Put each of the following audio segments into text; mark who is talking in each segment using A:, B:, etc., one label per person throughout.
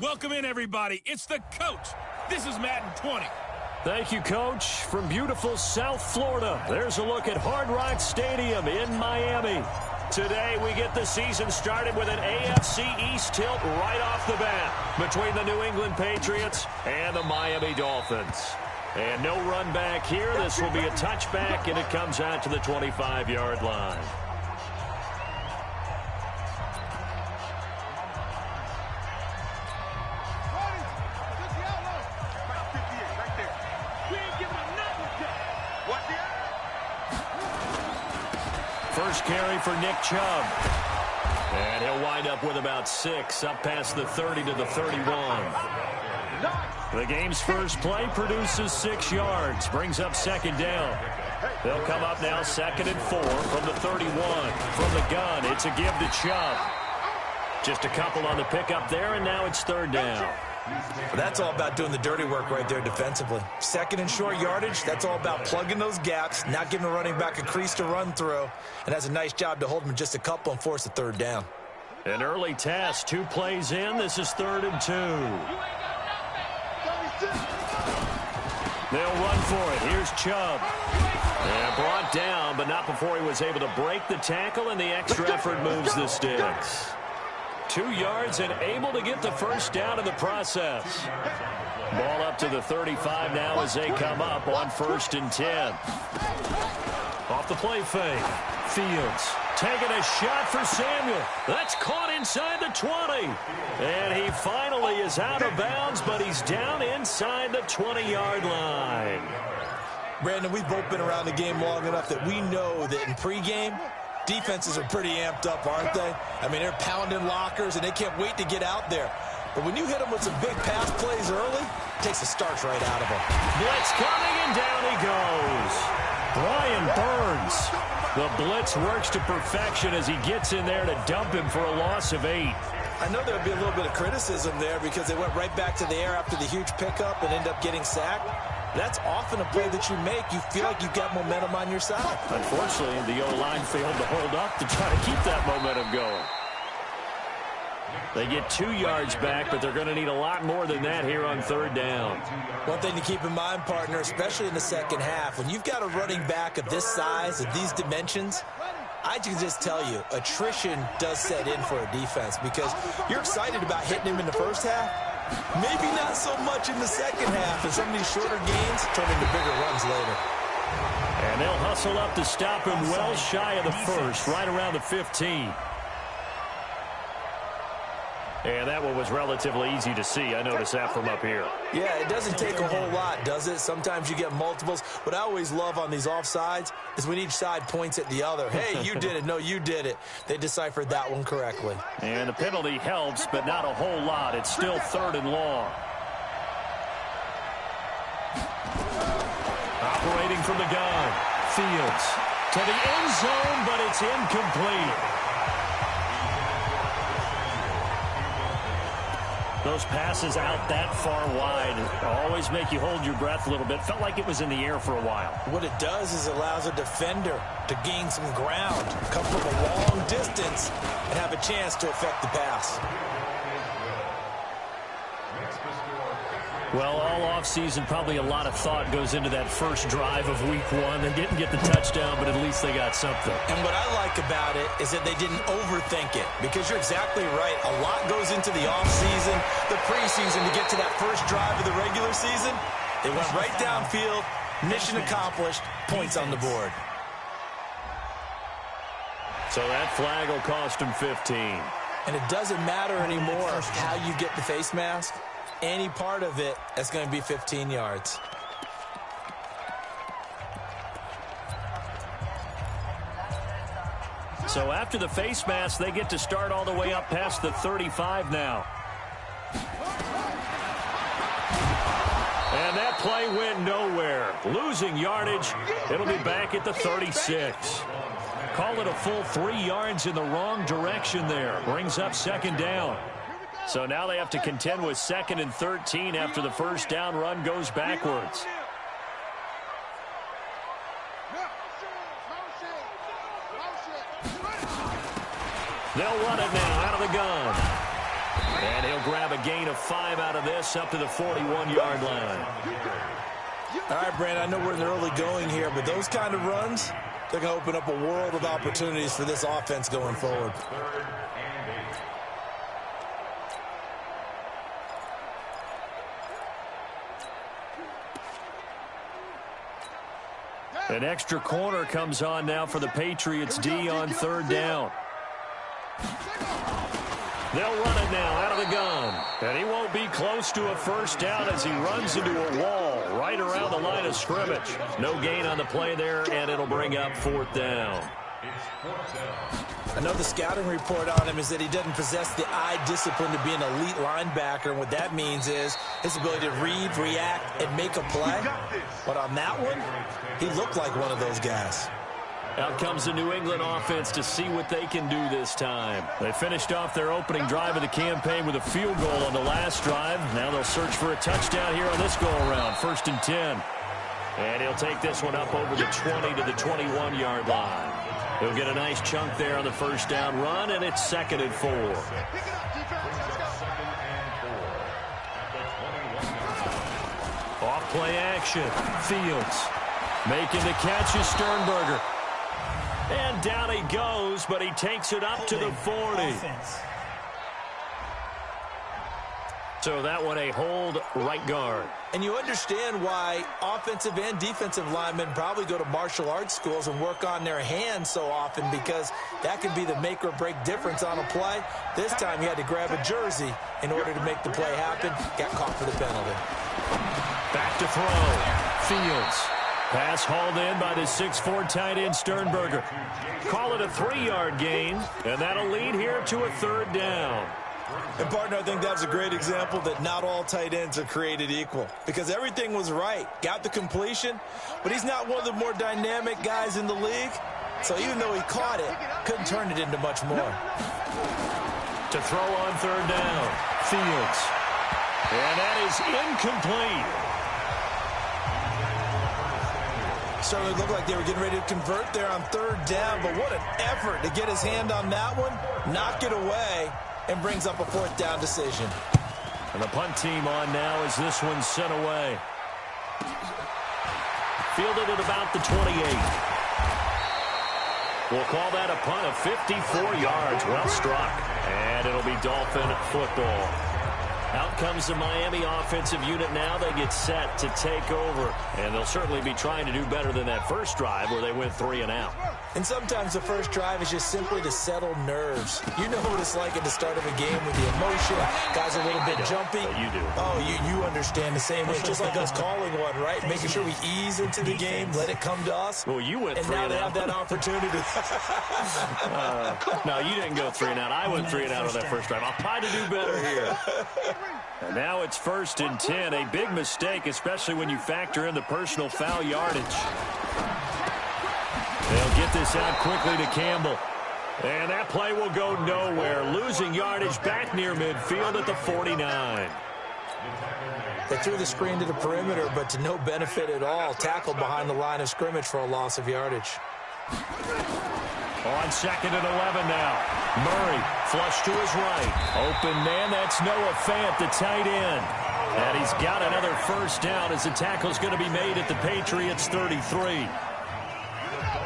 A: Welcome in, everybody. It's the coach. This is Madden 20.
B: Thank you, Coach. From beautiful South Florida, there's a look at Hard Rock Stadium in Miami. Today, we get the season started with an AFC East tilt right off the bat between the New England Patriots and the Miami Dolphins. And no run back here. This will be a touchback, and it comes out to the 25-yard line. First carry for Nick Chubb. And he'll wind up with about 6, up past the 30 to the 31. The game's first play produces 6 yards, brings up second down. They'll come up now 2nd and 4 from the 31. From the gun, it's a give to Chubb. Just a couple on the pickup there, and now it's 3rd down.
C: Well, that's all about doing the dirty work right there defensively. 2nd and short yardage, that's all about plugging those gaps, not giving the running back a crease to run through, and has a nice job to hold him just a couple and force a 3rd down.
B: An early test, 2 plays in. This is 3rd and 2. They'll run for it. Here's Chubb. And brought down, but not before he was able to break the tackle, and the extra effort moves the sticks. 2 yards and able to get the first down in the process. Ball up to the 35 now as they come up on 1st and 10. Off the play fake. Fields taking a shot for Samuel. That's caught inside the 20. And he finally is out of bounds, but he's down inside the 20-yard line.
C: Brandon, we've both been around the game long enough that we know that in pregame, defenses are pretty amped up, aren't they? I mean, they're pounding lockers, and they can't wait to get out there. But when you hit them with some big pass plays early, it takes the starch right out of them.
B: Blitz coming, and down he goes. Brian Burns. The blitz works to perfection as he gets in there to dump him for a loss of 8.
C: I know there'll be a little bit of criticism there because they went right back to the air after the huge pickup and ended up getting sacked. That's often a play that you make. You feel like you've got momentum on your side.
B: Unfortunately, the O-line failed to hold up to try to keep that momentum going. They get 2 yards back, but they're going to need a lot more than that here on 3rd down.
C: One thing to keep in mind, partner, especially in the second half, when you've got a running back of this size, of these dimensions, I can just tell you, attrition does set in for a defense because you're excited about hitting him in the first half. Maybe not so much in the second half, and some of these shorter gains turn into bigger runs later.
B: And they'll hustle up to stop him well shy of the first, right around the 15. And that one was relatively easy to see. I noticed that from up here.
C: Yeah, it doesn't take a whole lot, does it? Sometimes you get multiples. What I always love on these offsides is when each side points at the other. Hey, you did it. No, you did it. They deciphered that one correctly.
B: And the penalty helps, but not a whole lot. It's still 3rd and long. Operating from the gun. Fields to the end zone, but it's incomplete. Those passes out that far wide always make you hold your breath a little bit. Felt like it was in the air for a while.
C: What it does is it allows a defender to gain some ground, come from a long distance, and have a chance to affect the pass.
B: Well, all offseason, probably a lot of thought goes into that first drive of week 1. They didn't get the touchdown, but at least they got something.
C: And what I like about it is that they didn't overthink it, because you're exactly right. A lot goes into the offseason, the preseason to get to that first drive of the regular season. They went right downfield, mission accomplished, points on the board.
B: So that flag will cost them 15.
C: And it doesn't matter anymore how you get the face mask. Any part of it, that's going to be 15 yards.
B: So after the face mask, they get to start all the way up past the 35 now. And that play went nowhere. Losing yardage. It'll be back at the 36. Call it a full 3 yards in the wrong direction there. Brings up 2nd down. So now they have to contend with 2nd and 13 after the first down run goes backwards. They'll run it now out of the gun. And he'll they'll grab a gain of 5 out of this up to the 41-yard line.
C: All right, Brandon, I know we're in the early going here, but those kind of runs, they're going to open up a world of opportunities for this offense going forward.
B: An extra corner comes on now for the Patriots D on 3rd down. They'll run it now out of the gun. And he won't be close to a first down as he runs into a wall right around the line of scrimmage. No gain on the play there, and it'll bring up 4th down.
C: I know the scouting report on him is that he doesn't possess the eye discipline to be an elite linebacker. And what that means is his ability to read, react, and make a play. But on that one, he looked like one of those guys.
B: Out comes the New England offense to see what they can do this time. They finished off their opening drive of the campaign with a field goal on the last drive. Now they'll search for a touchdown here on this go-around. 1st and 10. And he'll take this one up over the 20 to the 21-yard line. He'll get a nice chunk there on the first down run, and it's 2nd and 4. Off play action. Fields making the catch is Sternberger. And down he goes, but he takes it up to the 40. So that one a hold right guard.
C: And you understand why offensive and defensive linemen probably go to martial arts schools and work on their hands so often, because that can be the make or break difference on a play. This time he had to grab a jersey in order to make the play happen. Got caught for the penalty.
B: Back to throw. Fields. Pass hauled in by the 6'4" tight end Sternberger. Call it a 3-yard gain, and that'll lead here to a 3rd down.
C: And, partner, I think that was a great example that not all tight ends are created equal, because everything was right. Got the completion, but he's not one of the more dynamic guys in the league. So even though he caught it, couldn't turn it into much more.
B: To throw on 3rd down, Fields. And that is incomplete.
C: Certainly looked like they were getting ready to convert there on 3rd down, but what an effort to get his hand on that one, knock it away, and brings up a 4th down decision.
B: And the punt team on now as this one's sent away. Fielded at about the 28. We'll call that a punt of 54 yards. Well struck. And it'll be Dolphin football. Out comes the Miami offensive unit now. They get set to take over. And they'll certainly be trying to do better than that first drive where they went 3 and out.
C: And sometimes the first drive is just simply to settle nerves. You know what it's like at the start of a game with the emotion. Guys are a little bit jumpy.
B: But you do.
C: Oh, you understand the same way. It's just like us calling one, right? Making sure we ease into the game, let it come to us.
B: Well, you went 3 and out.
C: And now they have that opportunity.
B: No, you didn't go 3 and out. I went 3 and out on that first drive. I'll try to do better here. And now it's 1st and 10. A big mistake, especially when you factor in the personal foul yardage. They'll get this out quickly to Campbell. And that play will go nowhere. Losing yardage back near midfield at the 49.
C: They threw the screen to the perimeter, but to no benefit at all. Tackled behind the line of scrimmage for a loss of yardage.
B: On 2nd and 11 now. Murray flush to his right. Open man, that's Noah Fant, the tight end. And he's got another first down as the tackle's going to be made at the Patriots 33.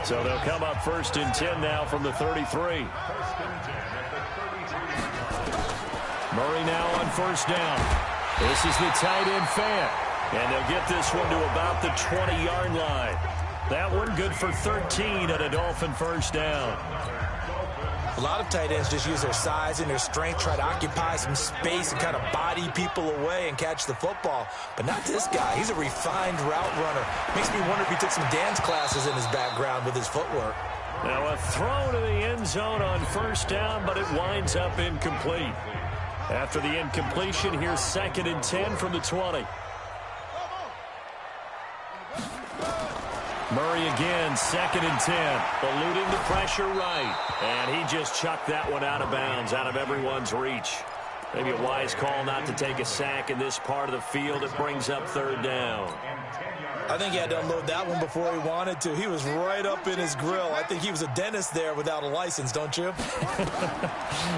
B: So they'll come up 1st and 10 now from the 33. Murray now on 1st down. This is the tight end Fant. And they'll get this one to about the 20-yard line. That one good for 13 at a Dolphin first down.
C: A lot of tight ends just use their size and their strength, try to occupy some space and kind of body people away and catch the football. But not this guy. He's a refined route runner. Makes me wonder if he took some dance classes in his background with his footwork.
B: Now a throw to the end zone on 1st down, but it winds up incomplete. After the incompletion, here's 2nd and 10 from the 20. Murray again, 2nd and 10. Eluding the pressure right. And he just chucked that one out of bounds, out of everyone's reach. Maybe a wise call not to take a sack in this part of the field. It brings up third down.
C: I think he had to unload that one before he wanted to. He was right up in his grill. I think he was a dentist there without a license, don't you?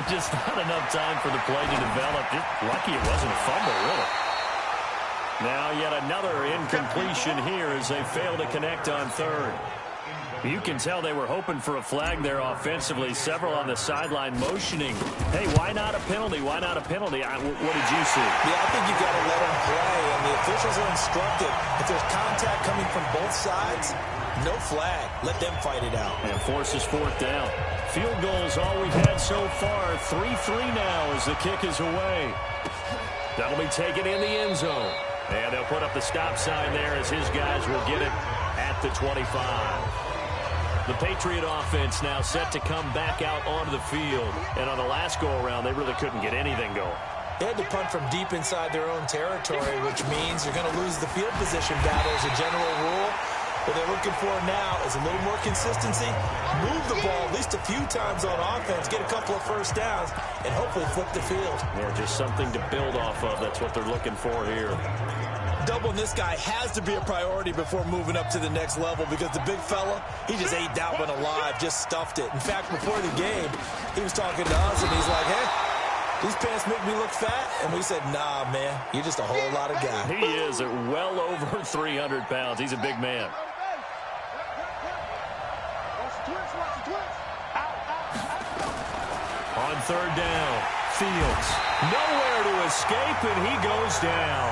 B: Just not enough time for the play to develop. Just lucky it wasn't a fumble, really. Now yet another incompletion here as they fail to connect on third. You can tell they were hoping for a flag there offensively. Several on the sideline motioning. Hey, why not a penalty? Why not a penalty? What did you see?
C: Yeah, I think you've got to let them play, and the officials are instructed. If there's contact coming from both sides, no flag. Let them fight it out.
B: And forces fourth down. Field goals all we've had so far. 3-3 now as the kick is away. That'll be taken in the end zone. And they'll put up the stop sign there as his guys will get it at the 25. The Patriot offense now set to come back out onto the field. And on the last go-around, they really couldn't get anything going.
C: They had to punt from deep inside their own territory, which means you're going to lose the field position battle as a general rule. What they're looking for now is a little more consistency, move the ball at least a few times on offense, get a couple of first downs, and hopefully flip the field.
B: Yeah, just something to build off of. That's what they're looking for here.
C: Doubling this guy has to be a priority before moving up to the next level because the big fella, he just ate that one alive, just stuffed it. In fact, before the game, he was talking to us, and he's like, hey, these pants make me look fat. And we said, nah, man, you're just a whole lot of guy.
B: He is at well over 300 pounds. He's a big man. On third down, Fields. Nowhere to escape, and he goes down.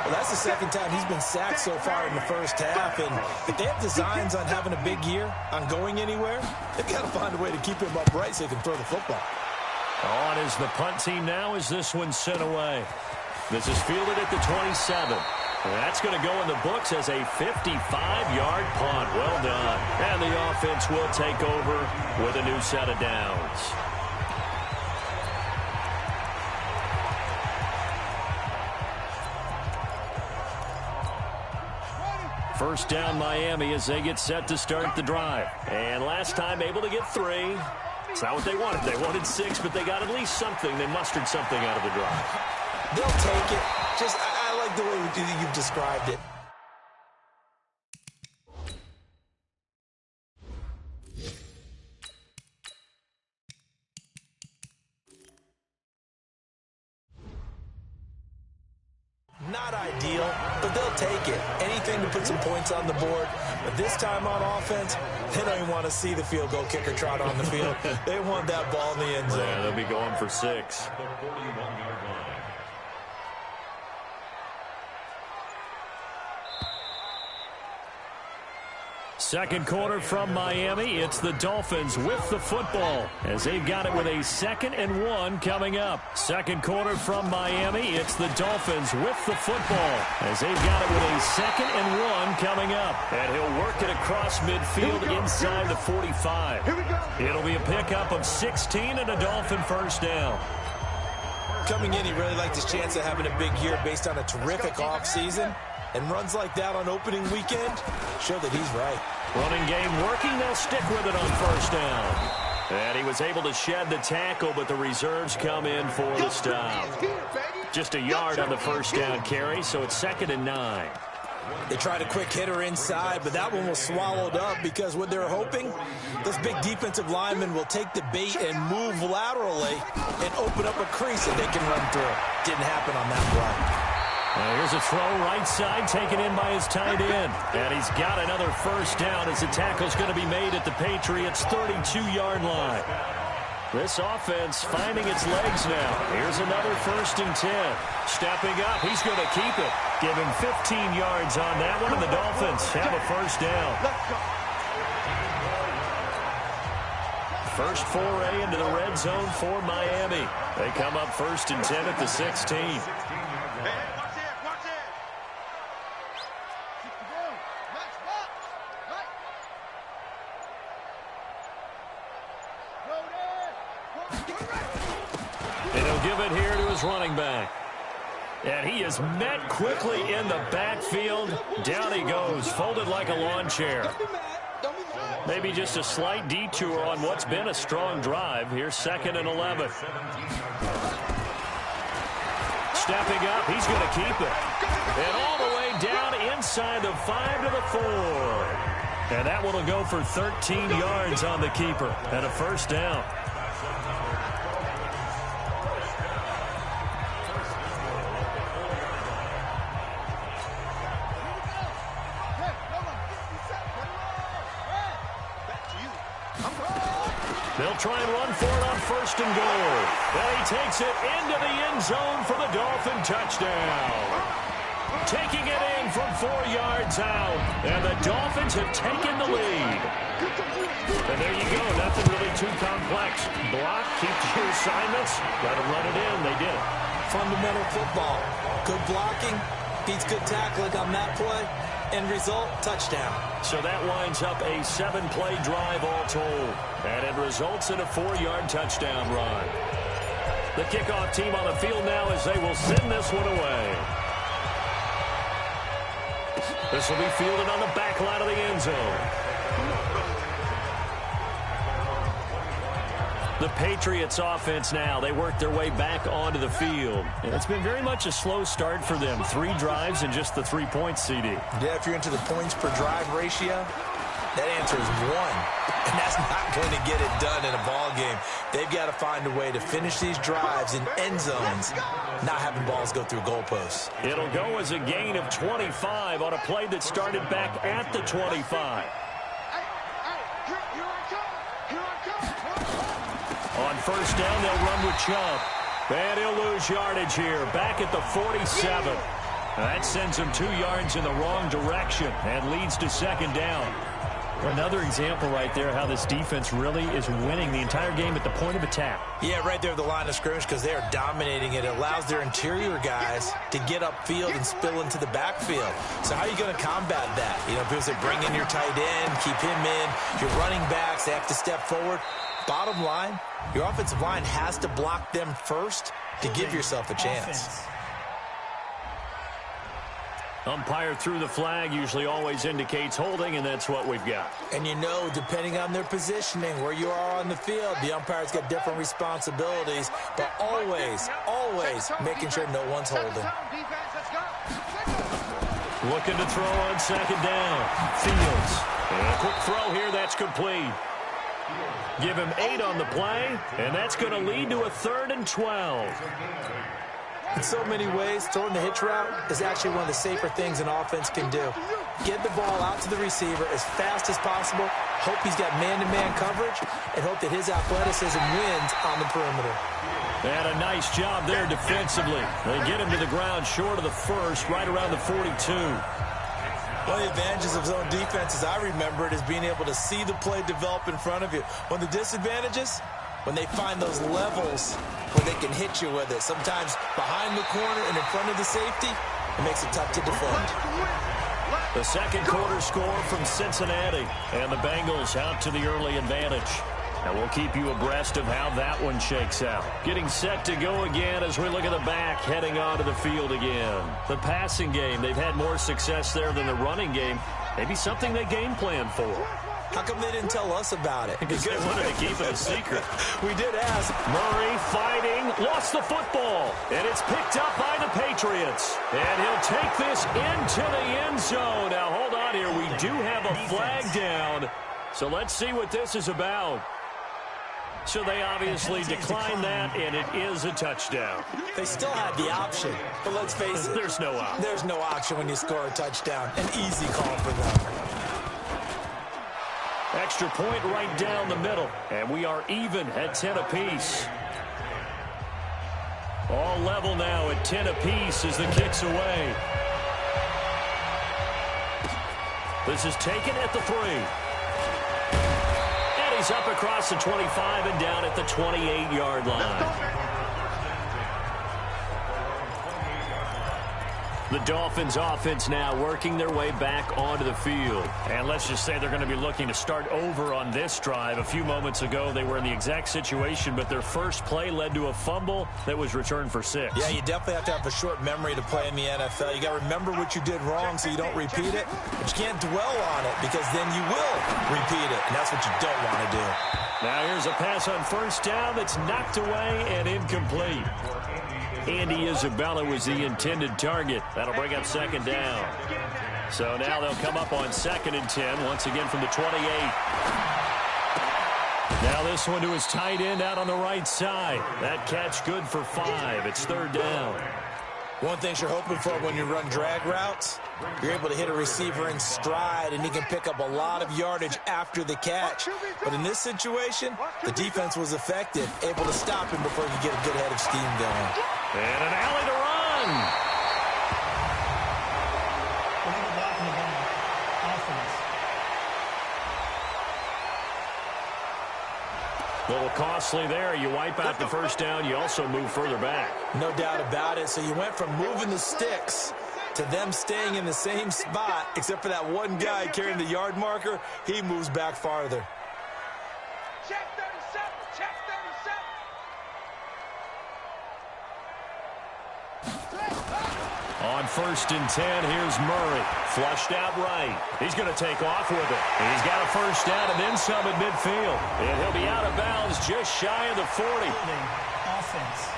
C: Well, that's the second time he's been sacked so far in the first half, and if they have designs on having a big year, on going anywhere, they've got to find a way to keep him upright so he can throw the football.
B: On is the punt team now as this one's sent away. This is fielded at the 27. And that's going to go in the books as a 55-yard punt. Well done. And the offense will take over with a new set of downs. First down Miami as they get set to start the drive. And last time able to get 3. It's not what they wanted. They wanted 6, but they got at least something. They mustered something out of the drive.
C: They'll take it. Just, I like the way you've described it. Not ideal, but they'll take it. Anything to put some points on the board. But this time on offense, they don't even want to see the field goal kicker trot on the field. They want that ball in the end zone.
B: Yeah, they'll be going for 6. Second quarter from Miami. It's the Dolphins with the football as they've got it with a 2nd and 1 coming up. Second quarter from Miami. It's the Dolphins with the football as they've got it with a 2nd and 1 coming up. And he'll work it across midfield inside the 45. It'll be a pickup of 16 and a Dolphin first down.
C: Coming in, he really liked his chance of having a big year based on a terrific offseason. And runs like that on opening weekend show that he's right.
B: Running game working. They'll stick with it on first down. And he was able to shed the tackle, but the reserves come in for the stop. Just a yard on the first down carry, so it's 2nd and 9.
C: They tried a quick hitter inside, but that one was swallowed up because what they're hoping, those big defensive linemen will take the bait and move laterally and open up a crease that they can run through. Didn't happen on that play.
B: Here's a throw right side taken in by his tight end. And he's got another first down as the tackle's going to be made at the Patriots' 32-yard line. This offense finding its legs now. Here's another 1st and 10. Stepping up, he's going to keep it. Give him 15 yards on that one, and the Dolphins have a first down. First foray into the red zone for Miami. They come up 1st and 10 at the 16. And he'll give it here to his running back. And he is met quickly in the backfield. Down he goes, folded like a lawn chair. Maybe just a slight detour on what's been a strong drive. Here's 2nd and 11. Stepping up, he's going to keep it. And all the way down inside the 5 to the 4. And that one will go for 13 yards on the keeper and a first down. They'll try and run for it on 1st and goal. And he takes it into the end zone for the Dolphin touchdown. Taking it in from 4 yards out. And the Dolphins have taken the lead. And there you go. Nothing really too complex. Block, keep to your assignments. Got to run it in. They did it.
C: Fundamental football. Good blocking. Beats good tackling on that play. End result, touchdown.
B: So that winds up a 7-play drive all told. And it results in a 4-yard touchdown run. The kickoff team on the field now as they will send this one away. This will be fielded on the back line of the end zone. The Patriots offense now, they work their way back onto the field. And it's been very much a slow start for them. 3 drives and just the 3 points, CD.
C: Yeah, if you're into the points per drive ratio, that answer is 1. And that's not going to get it done in a ball game. They've got to find a way to finish these drives in end zones, not having balls go through goalposts.
B: It'll go as a gain of 25 on a play that started back at the 25. On 1st down, they'll run with Chubb. And he'll lose yardage here, back at the 47. That sends him 2 yards in the wrong direction and leads to 2nd down. Another example right there how this defense really is winning the entire game at the point of attack.
C: Yeah, right there at the line of scrimmage because they are dominating it. It allows their interior guys to get upfield and spill into the backfield. So how are you going to combat that? You know, people say bring in your tight end, keep him in. Your running backs, they have to step forward. Bottom line, your offensive line has to block them first to give yourself a chance.
B: Umpire threw the flag, usually always indicates holding, and that's what we've got.
C: And you know, depending on their positioning, where you are on the field, the umpire's got different responsibilities, but always, always making sure no one's holding.
B: Looking to throw on 2nd down. Fields. And a quick throw here, that's complete. Give him 8 on the play, and that's going to lead to a 3rd and 12.
C: In so many ways, throwing the hitch route is actually one of the safer things an offense can do. Get the ball out to the receiver as fast as possible, hope he's got man-to-man coverage, and hope that his athleticism wins on the perimeter.
B: And a nice job there defensively. They get him to the ground short of the 1st, right around the 42.
C: One of the advantages of zone defense, as I remember it, is being able to see the play develop in front of you. One of the disadvantages, when they find those levels where they can hit you with it. Sometimes behind the corner and in front of the safety, it makes it tough to defend.
B: The 2nd quarter score from Cincinnati, and the Bengals out to the early advantage. And we'll keep you abreast of how that one shakes out. Getting set to go again as we look at the back, heading onto the field again. The passing game, they've had more success there than the running game. Maybe something they game plan for.
C: How come they didn't tell us about it?
B: Because they wanted to keep it a secret.
C: We did ask.
B: Murray fighting, lost the football, and it's picked up by the Patriots. And he'll take this into the end zone. Now, hold on here. We do have a flag down. So let's see what this is about. So they obviously declined that, and it is a touchdown.
C: They still had the option, but let's face it.
B: There's no option.
C: There's no option when you score a touchdown. An easy call for them.
B: Extra point right down the middle, and we are even at 10 apiece. All level now at 10 apiece as the kick's away. This is taken at the 3. And he's up across the 25 and down at the 28-yard line. The Dolphins offense now working their way back onto the field.
A: And let's just say they're going to be looking to start over on this drive. A few moments ago, they were in the exact situation, but their first play led to a fumble that was returned for 6.
C: Yeah, you definitely have to have a short memory to play in the NFL. You got to remember what you did wrong so you don't repeat it, but you can't dwell on it because then you will repeat it, and that's what you don't want to do.
B: Now here's a pass on first down that's knocked away and incomplete. Andy Isabella was the intended target. That'll bring up second down. So now they'll come up on 2nd and 10, once again from the 28. Now this one to his tight end out on the right side. That catch good for 5. It's 3rd down.
C: One thing you're hoping for when you run drag routes, you're able to hit a receiver in stride, and he can pick up a lot of yardage after the catch. But in this situation, the defense was effective, able to stop him before he could get a good head of steam going.
B: And an alley to run. A little costly there. You wipe out the first down. You also move further back.
C: No doubt about it. So you went from moving the sticks to them staying in the same spot, except for that one guy carrying the yard marker. He moves back farther.
D: Check 37. Check 37.
B: On 1st and 10, here's Murray. Flushed out right. He's going to take off with it. He's got a first down and then some at midfield. And he'll be out of bounds just shy of the 40.
D: Offense.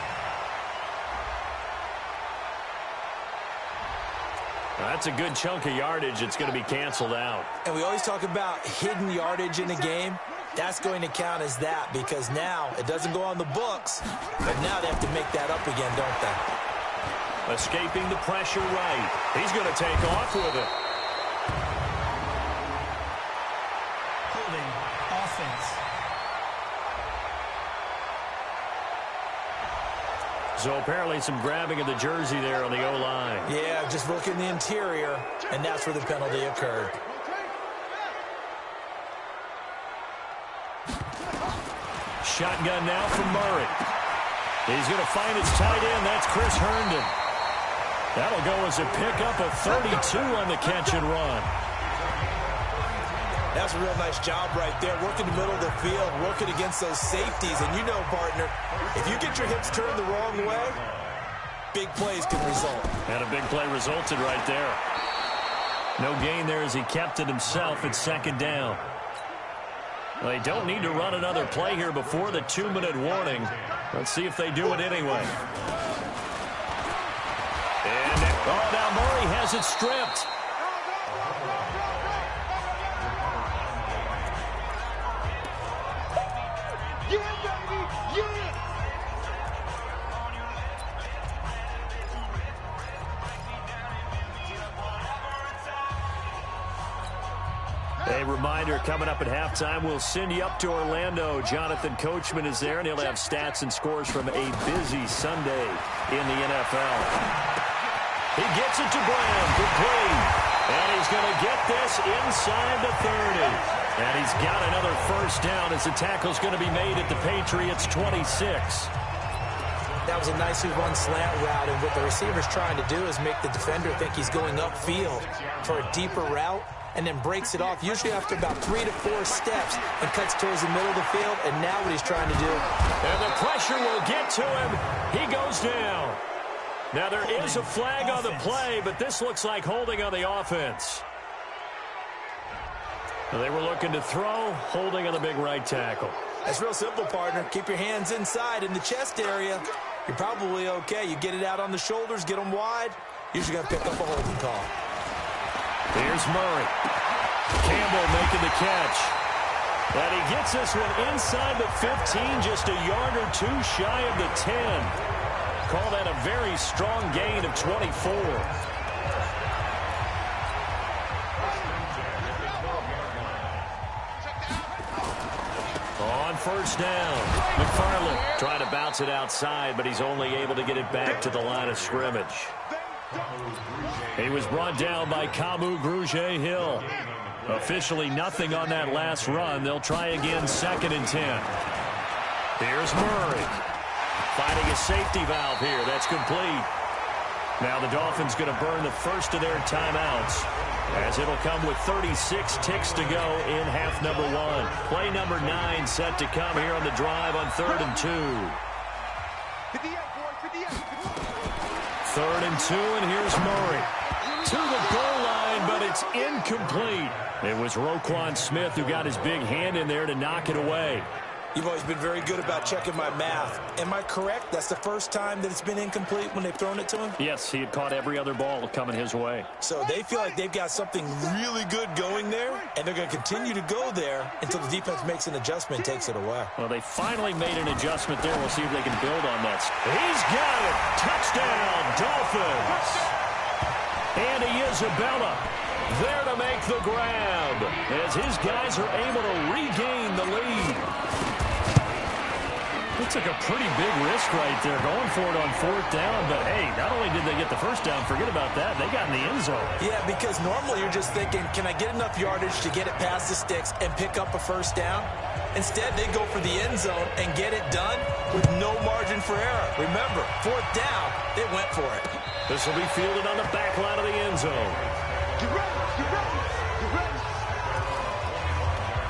B: That's a good chunk of yardage. It's going to be canceled out.
C: And we always talk about hidden yardage in a game. That's going to count as that because now it doesn't go on the books, but now they have to make that up again, don't they?
B: Escaping the pressure right. He's going to take off with it.
D: Holding offense.
B: So apparently some grabbing of the jersey there on the O-line.
C: Yeah, just look in the interior, and that's where the penalty occurred.
B: Shotgun now from Murray. He's going to find his tight end. That's Chris Herndon. That'll go as a pickup of 32 on the catch and run.
C: That's a real nice job right there, working the middle of the field, working against those safeties. And you know, partner, if you get your hips turned the wrong way, big plays can result.
B: And a big play resulted right there. No gain there as he kept it himself at 2nd down. Well, they don't need to run another play here before the 2-minute warning. Let's see if they do it anyway. And now Murray has it stripped. A reminder, coming up at halftime, we'll send you up to Orlando. Jonathan Coachman is there, and he'll have stats and scores from a busy Sunday in the NFL. He gets it to Brown, complete. And he's going to get this inside the 30. And he's got another first down as the tackle's going to be made at the Patriots' 26.
C: That was a nicely run slant route, and what the receiver's trying to do is make the defender think he's going upfield for a deeper route, and then breaks it off, usually after about 3 to 4 steps, and cuts towards the middle of the field, and now what he's trying to do.
B: And the pressure will get to him. He goes down. Now there is a flag on the play, but this looks like holding on the offense. They were looking to throw, holding on the big right tackle.
C: That's real simple, partner. Keep your hands inside in the chest area. You're probably okay. You get it out on the shoulders, get them wide. Usually going to pick up a holding call.
B: Here's Murray. Campbell making the catch. And he gets this one inside the 15, just a yard or two shy of the 10. Call that a very strong gain of 24. On first down, McFarland trying to bounce it outside, but he's only able to get it back to the line of scrimmage. He was brought down by Kamu Grugier-Hill. Officially nothing on that last run. They'll try again 2nd and 10. Here's Murray. Finding a safety valve here. That's complete.
A: Now the Dolphins going to burn the first of their timeouts, as it'll come with 36 ticks to go in half number 1. Play number 9 set to come here on the drive on 3rd and 2. 3rd and 2, and here's Murray. To the goal line, but it's incomplete. It was Roquan Smith who got his big hand in there to knock it away.
C: You've always been very good about checking my math. Am I correct? That's the first time that it's been incomplete when they've thrown it to him?
A: Yes, he had caught every other ball coming his way.
C: So they feel like they've got something really good going there, and they're going to continue to go there until the defense makes an adjustment and takes it away.
A: Well, they finally made an adjustment there. We'll see if they can build on that. He's got it. Touchdown, Dolphins. Andy Isabella there to make the grab as his guys are able to regain the lead. They took a pretty big risk right there going for it on 4th down, but hey, not only did they get the first down, forget about that, they got in the end zone.
C: Yeah, because normally you're just thinking, can I get enough yardage to get it past the sticks and pick up a first down? Instead, they go for the end zone and get it done with no margin for error. Remember, 4th down, they went for it.
A: This will be fielded on the back line of the end zone.
D: Get ready, get ready, get ready.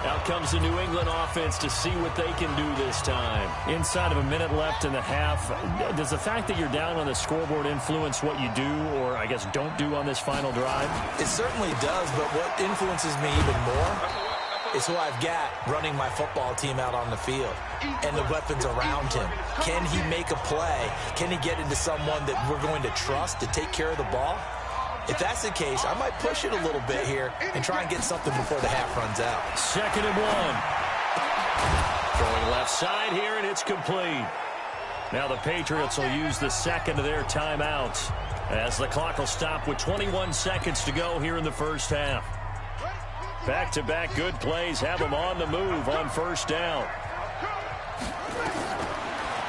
A: Out comes the New England offense to see what they can do this time. Inside of a minute left in the half, does the fact that you're down on the scoreboard influence what you do, or I guess don't do on this final drive?
C: It certainly does, but what influences me even more is who I've got running my football team out on the field and the weapons around him. Can he make a play? Can he get into someone that we're going to trust to take care of the ball? If that's the case, I might push it a little bit here and try and get something before the half runs out.
A: 2nd and 1. Throwing left side here, and it's complete. Now the Patriots will use the second of their timeouts as the clock will stop with 21 seconds to go here in the first half. Back-to-back good plays have them on the move on 1st down.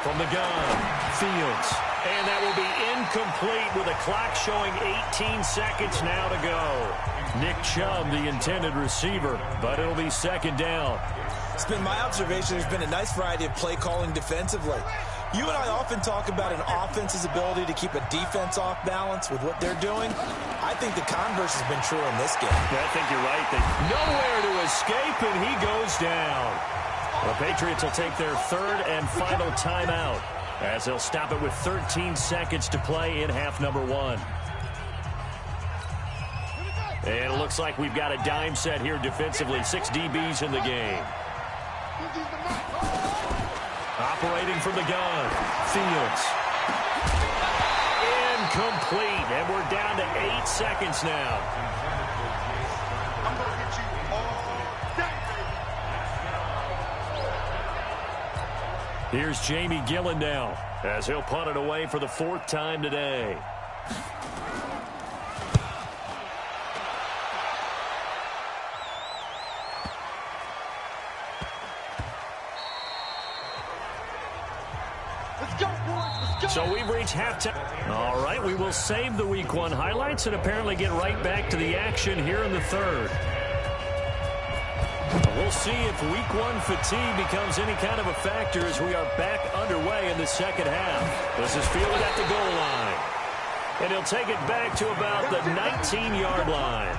A: From the gun, Fields. And that will be incomplete with a clock showing 18 seconds now to go. Nick Chubb, the intended receiver, but it'll be 2nd down.
C: It's been my observation there's been a nice variety of play calling defensively. You and I often talk about an offense's ability to keep a defense off balance with what they're doing. I think the converse has been true in this game.
A: Yeah, I think you're right. Nowhere to escape, and he goes down. The Patriots will take their 3rd and final timeout, as they'll stop it with 13 seconds to play in half number 1. And it looks like we've got a dime set here defensively. 6 DBs in the game. Operating from the gun, Fields. Incomplete, and we're down to 8 seconds now.
D: I'm going to get you all day, baby.
A: Here's Jamie Gillen now, as he'll punt it away for the 4th time today.
D: Let's go, boys. Let's go.
A: So we've reached halftime. All right, we will save the Week 1 highlights and apparently get right back to the action here in the 3rd. We'll see if Week 1 fatigue becomes any kind of a factor as we are back underway in the 2nd half. This is fielded at the goal line. And he'll take it back to about the 19-yard line.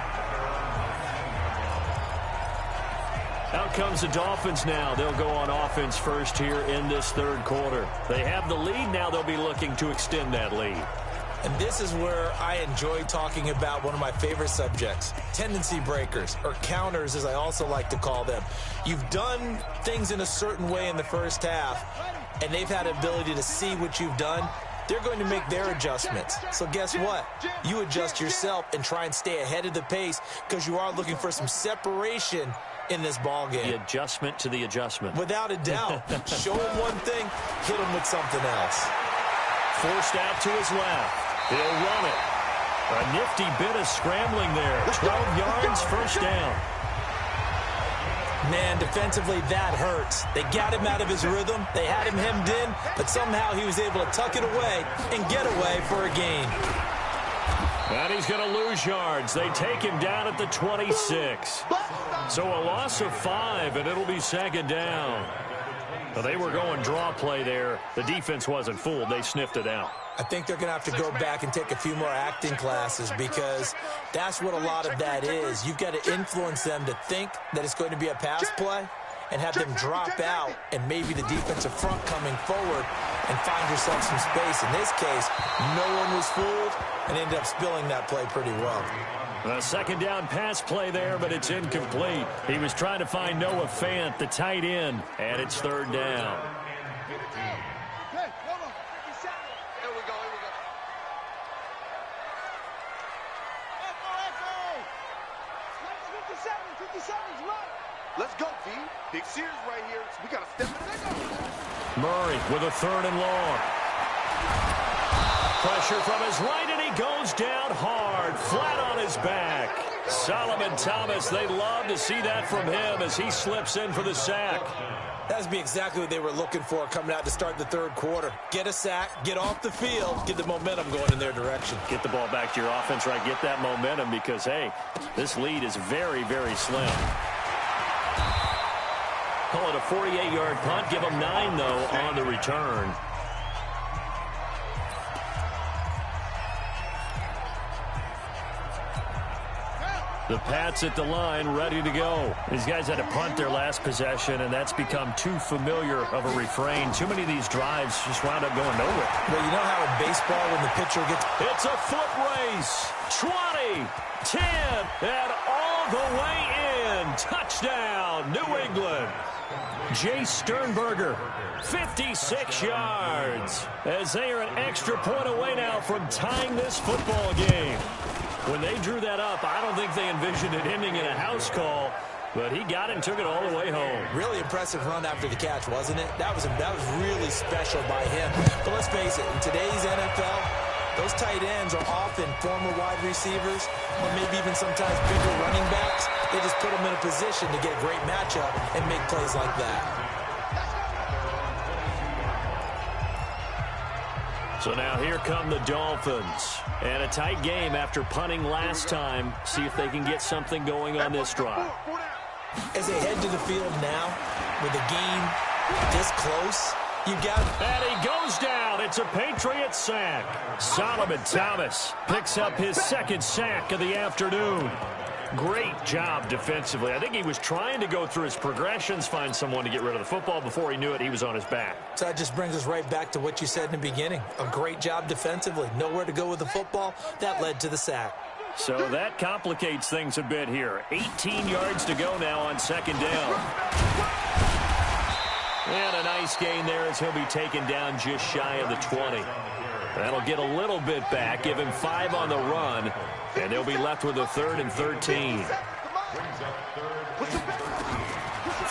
A: Out comes the Dolphins now. They'll go on offense first here in this 3rd quarter. They have the lead. Now they'll be looking to extend that lead.
C: And this is where I enjoy talking about one of my favorite subjects, tendency breakers, or counters as I also like to call them. You've done things in a certain way in the first half, and they've had an ability to see what you've done. They're going to make their adjustments. So guess what? You adjust yourself and try and stay ahead of the pace because you are looking for some separation in this ball game.
A: The adjustment to the adjustment.
C: Without a doubt. Show him one thing, hit him with something else.
A: Forced out to his left. He'll run it. A nifty bit of scrambling there. 12 yards, first down.
C: Man, defensively, that hurts. They got him out of his rhythm. They had him hemmed in, but somehow he was able to tuck it away and get away for a gain.
A: And he's going to lose yards. They take him down at the 26. So a loss of 5, and it'll be 2nd down. Well, they were going draw play there. The defense wasn't fooled. They sniffed it out.
C: I think they're going to have to go back and take a few more acting classes because that's what a lot of that is. You've got to influence them to think that it's going to be a pass play and have them drop out and maybe the defensive front coming forward and find yourself some space. In this case, no one was fooled and ended up spilling that play pretty well.
A: A second down pass play there, but it's incomplete. He was trying to find Noah Fant, the tight end, and it's third down.
D: Let's go, T. Big Sears right here. We got to step it.
A: Murray with a third and long. Pressure from his right, and he goes down hard, flat on his back. Solomon Thomas, they love to see that from him as he slips in for the sack.
C: That'd be exactly what they were looking for coming out to start the third quarter. Get a sack, get off the field, get the momentum going in their direction.
A: Get the ball back to your offense, right? Get that momentum because, hey, this lead is very, very slim. Call it a 48-yard punt. Give them 9, though, on the return. The Pats at the line, ready to go. These guys had to punt their last possession, and that's become too familiar of a refrain. Too many of these drives just wound up going nowhere.
C: Well, you know how in baseball when the pitcher gets...
A: It's a foot race. 20, 10, and all the way in. Touchdown, New England. Jay Sternberger, 56 yards, as they are an extra point away now from tying this football game. When they drew that up, I don't think they envisioned it ending in a house call, but he got it and took it all the way home.
C: Really impressive run after the catch, wasn't it? That was really special by him. But let's face it, in today's NFL, those tight ends are often former wide receivers or maybe even sometimes bigger running backs. They just put them in a position to get a great matchup and make plays like that.
A: So now here come the Dolphins. And a tight game after punting last time. See if they can get something going on this drive.
C: As they head to the field now, with the game this close, you got...
A: And he goes down. It's a Patriot sack. Solomon Thomas picks up his second sack of the afternoon. Great job defensively. I think he was trying to go through his progressions, find someone to get rid of the football. Before he knew it, he was on his back.
C: So that just brings us right back to what you said in the beginning. A great job defensively. Nowhere to go with the football. That led to the sack.
A: So that complicates things a bit here. 18 yards to go now on second down. And a nice gain there as he'll be taken down just shy of the 20. That'll get a little bit back, give him 5 on the run, and they'll be left with a 3rd and 13.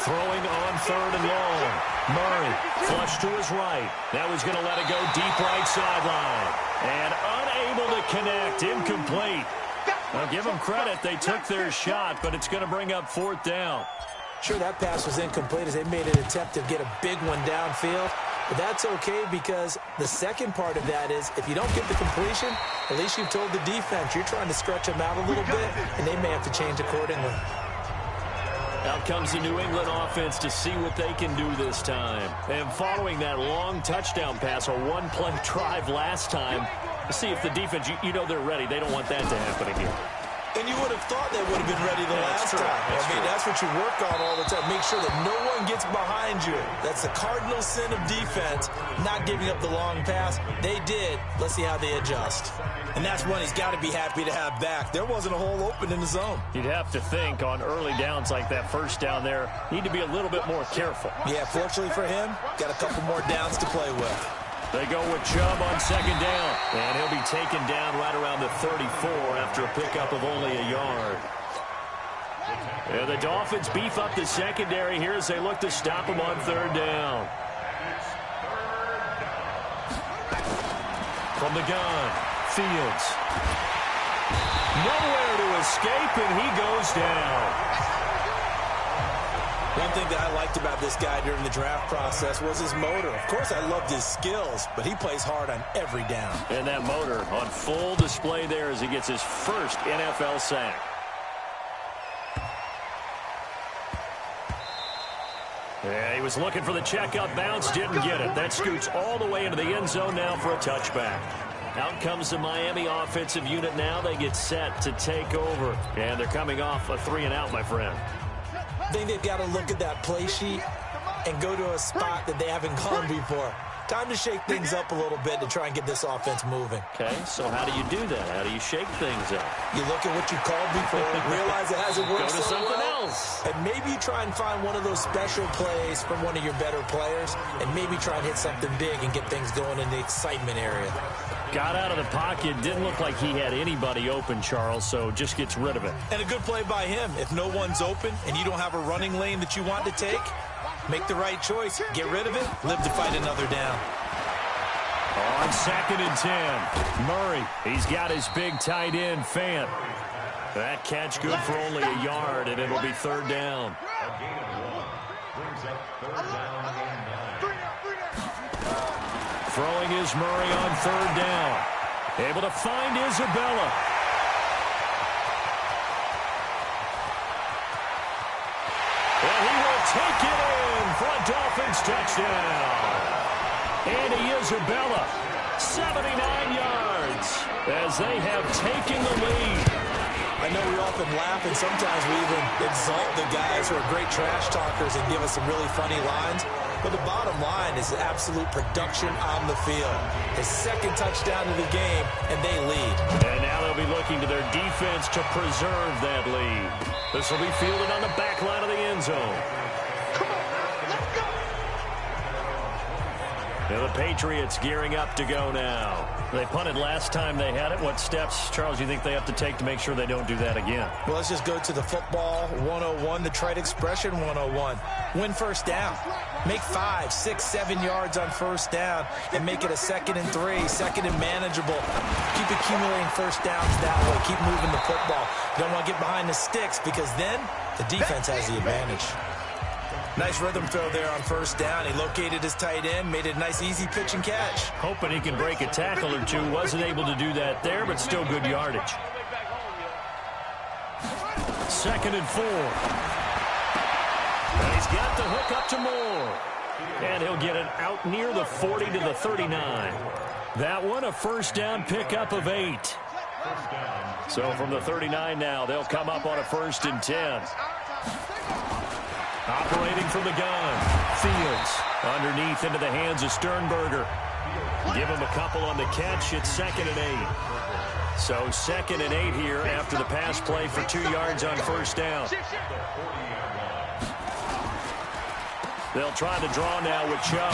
A: Throwing on 3rd and long. Murray flush to his right. Now he's going to let it go deep right sideline. And unable to connect, incomplete. I'll give them credit. They took their shot, but it's going to bring up 4th down.
C: Sure, that pass was incomplete as they made an attempt to get a big one downfield. But that's okay because the second part of that is if you don't get the completion, at least you've told the defense you're trying to stretch them out a little bit, and they may have to change accordingly.
A: Out comes the New England offense to see what they can do this time. And following that long touchdown pass, a one-play drive last time, see if the defense, you know they're ready. They don't want that to happen again.
C: And you would have thought they would have been ready the last time. That's what you work on all the time. Make sure that no one gets behind you. That's the cardinal sin of defense, not giving up the long pass. They did. Let's see how they adjust. And that's one he's got to be happy to have back. There wasn't a hole open in the zone.
A: You'd have to think on early downs like that first down there, need to be a little bit more careful.
C: Yeah, fortunately for him, got a couple more downs to play with.
A: They go with Chubb on second down, and he'll be taken down right around the 34 after a pickup of only a yard. And the Dolphins beef up the secondary here as they look to stop him on 3rd down. From the gun, Fields. Nowhere to escape, and he goes down.
C: One thing that I liked about this guy during the draft process was his motor. Of course, I loved his skills, but he plays hard on every down.
A: And that motor on full display there as he gets his first NFL sack. Yeah, he was looking for the checkup bounce, didn't get it. That scoots all the way into the end zone now for a touchback. Out comes the Miami offensive unit now. They get set to take over. And they're coming off a 3-and-out, my friend.
C: I think they've got to look at that play sheet and go to a spot that they haven't gone before. Time to shake things up a little bit to try and get this offense moving.
A: Okay, so how do you do that? How do you shake things up?
C: You look at what you called before, realize it hasn't worked
A: Go to
C: so
A: something
C: well,
A: else.
C: and maybe you try and find one of those special plays from one of your better players, and maybe try and hit something big and get things going in the excitement area.
A: Got out of the pocket, didn't look like he had anybody open, Charles, so just gets rid of it.
C: And a good play by him. If no one's open and you don't have a running lane that you want to take, make the right choice. Get rid of it. Live to fight another down.
A: On 2nd and 10, Murray. He's got his big tight end, Fant. That catch good for only a yard, and it'll be 3rd down. Throwing is Murray on 3rd down. Able to find Isabella. And he will take it in for a Dolphins touchdown. Andy Isabella, 79 yards, as they have taken the lead.
C: I know we often laugh, and sometimes we even exalt the guys who are great trash talkers and give us some really funny lines. But the bottom line is absolute production on the field. His 2nd touchdown of the game, and they lead.
A: And now they'll be looking to their defense to preserve that lead. This will be fielded on the back line of the end zone. And the Patriots gearing up to go now. They punted last time they had it. What steps, Charles, you think they have to take to make sure they don't do that again?
C: Well, let's just go to the football 101, the trite expression 101. Win first down. Make 5, 6, 7 yards on first down and make it a 2nd and 3, 2nd and manageable. Keep accumulating first downs that way. Keep moving the football. You don't want to get behind the sticks because then the defense has the advantage. Nice rhythm throw there on first down. He located his tight end, made it a nice easy pitch and catch.
A: Hoping he can break a tackle or two. Wasn't able to do that there, but still good yardage. 2nd and 4. And he's got the hook up to Moore. And he'll get it out near the 40 to the 39. That one a first down pickup of 8. So from the 39 now, they'll come up on a 1st and 10. Operating from the gun. Fields underneath into the hands of Sternberger. Give him a couple on the catch. It's 2nd and 8. So 2nd and 8 here after the pass play for 2 yards on first down. They'll try to draw now with Chubb.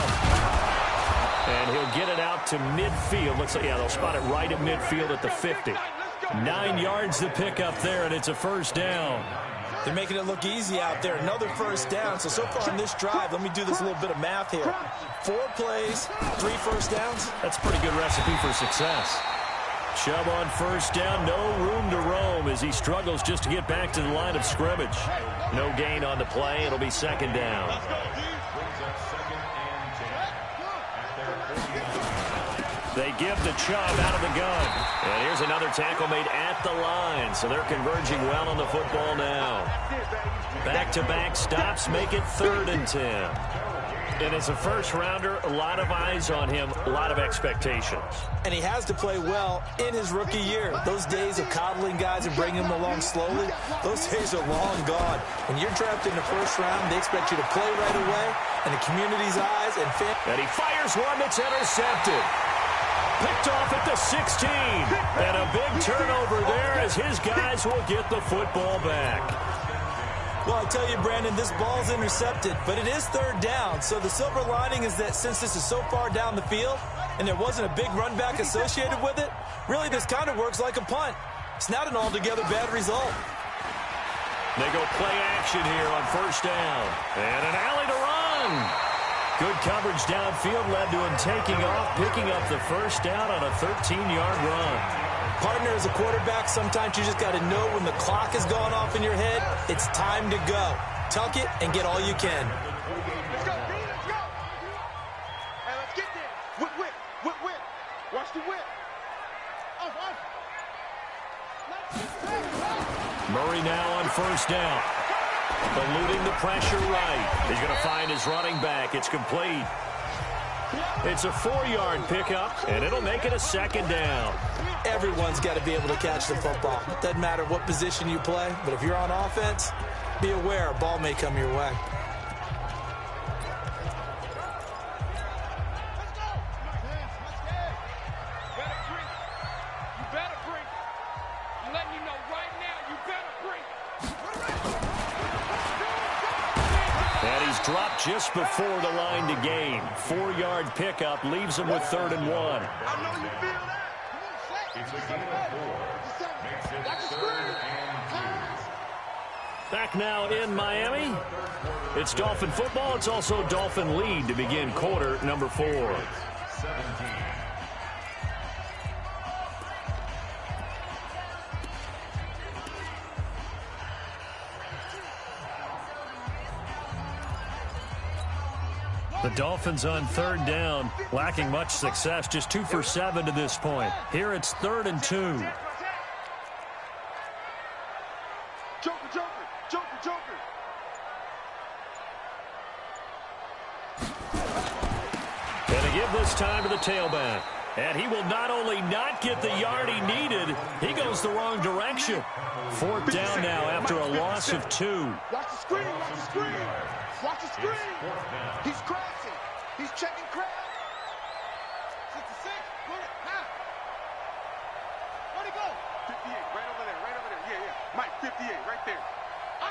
A: And he'll get it out to midfield. Looks like, yeah, they'll spot it right at midfield at the 50. 9 yards to pick up there, and it's a first down.
C: They're making it look easy out there. Another first down. So far in this drive, let me do this little bit of math here. 4 plays, 3 first downs.
A: That's a pretty good recipe for success. Chubb on first down, no room to roam as he struggles just to get back to the line of scrimmage. No gain on the play. It'll be 2nd down. They give to Chubb out of the gun. And here's another tackle made at the line. So they're converging well on the football now. Back-to-back stops make it 3rd and 10. And as a first-rounder, a lot of eyes on him, a lot of expectations.
C: And he has to play well in his rookie year. Those days of coddling guys and bringing them along slowly, those days are long gone. When you're drafted in the first round, they expect you to play right away, and the community's eyes and fans.
A: And he fires one that's intercepted. Picked off at the 16. And a big turnover there as his guys will get the football back.
C: Well, I tell you, Brandon, this ball's intercepted, but it is 3rd down. So the silver lining is that since this is so far down the field and there wasn't a big run back associated with it, really this kind of works like a punt. It's not an altogether bad result.
A: They go play action here on first down. And an alley to run. Good coverage downfield led to him taking off, picking up the first down on a 13-yard run.
C: Partner, as a quarterback, sometimes you just got to know when the clock has gone off in your head, it's time to go. Tuck it and get all you can.
D: Let's go, D, let's go. Hey, let's get there. Whip. Watch the whip.
A: Murray now on first down. Eluding the pressure right. He's going to find his running back. It's complete. It's a 4-yard pickup, and it'll make it a second down.
C: Everyone's got to be able to catch the football. Doesn't matter what position you play, but if you're on offense, be aware a ball may come your way.
A: Dropped just before the line to gain. 4-yard pickup leaves him with 3rd and 1.
D: I know you feel that. It's a game of 4.
A: Back now in Miami. It's Dolphin football. It's also Dolphin lead to begin quarter number 4.
B: 17.
A: The Dolphins on 3rd down, lacking much success, just 2 for 7 to this point. Here it's 3rd and 2.
D: Joker, Joker, Joker, Joker.
A: And to give this time to the tailback. And he will not only not get the yard he needed, he goes the wrong direction. 4th down now after a loss of 2.
D: Watch the screen, watch the screen. Watch the screen. He's crashing. He's checking crash. 66. Where'd he go? 58, right over there, right over there. Yeah, yeah. Mike, 58, right there. Go.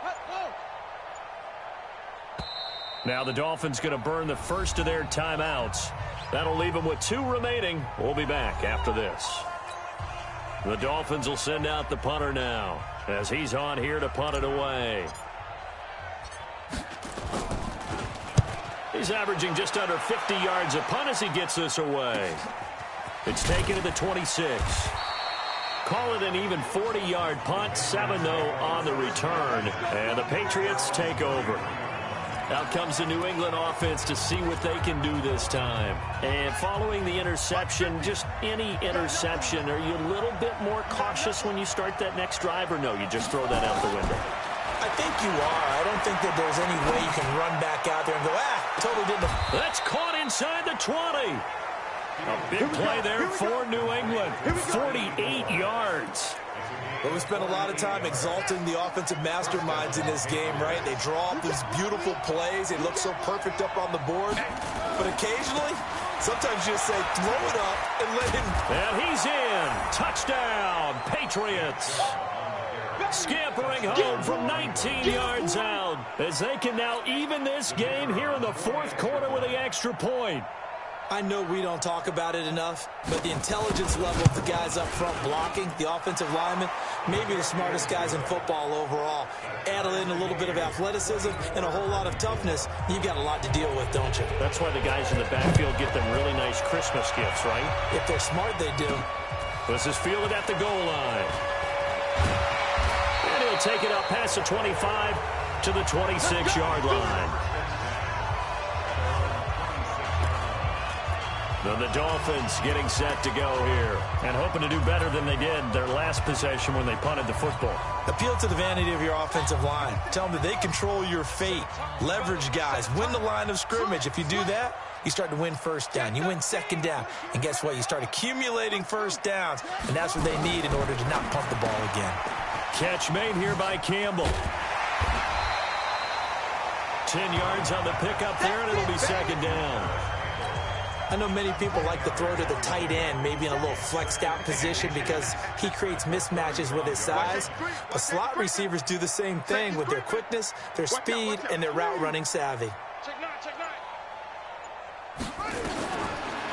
D: Let's go.
A: Now the Dolphins going to burn the first of their timeouts. That'll leave them with 2 remaining. We'll be back after this. The Dolphins will send out the punter now as he's on here to punt it away. He's averaging just under 50 yards a punt as he gets this away. It's taken to the 26. Call it an even 40-yard punt, 7-0 on the return, and the Patriots take over. Out comes the New England offense to see what they can do this time. And following the interception, just any interception, are you a little bit more cautious when you start that next drive, or no, you just throw that out the window?
C: I think you are. I don't think that there's any way you can run back out there and go, totally didn't.
A: That's caught inside the 20. A big play there for New England. 48 yards.
C: But we spent a lot of time exalting the offensive masterminds in this game, right? They draw up these beautiful plays. They look so perfect up on the board. But occasionally, sometimes you just say, throw it up and let him.
A: And he's in. Touchdown, Patriots. Scampering home from 19 yards out as they can now even this game here in the 4th quarter with the extra point.
C: I know we don't talk about it enough, but the intelligence level of the guys up front blocking, the offensive linemen, maybe the smartest guys in football overall. Add in a little bit of athleticism and a whole lot of toughness, you've got a lot to deal with, don't you?
A: That's why the guys in the backfield get them really nice Christmas gifts, right?
C: If they're smart, they do.
A: This is fielded at the goal line. And he'll take it up past the 25 to the 26-yard line. Then the Dolphins getting set to go here and hoping to do better than they did their last possession when they punted the football.
C: Appeal to the vanity of your offensive line. Tell them that they control your fate. Leverage guys. Win the line of scrimmage. If you do that, you start to win 1st down. You win 2nd down. And guess what? You start accumulating 1st downs. And that's what they need in order to not punt the ball again.
A: Catch made here by Campbell. 10 yards on the pickup there, and it'll be 2nd down.
C: I know many people like to throw to the tight end, maybe in a little flexed out position because he creates mismatches with his size. But slot receivers do the same thing with their quickness, their speed, and their route running savvy.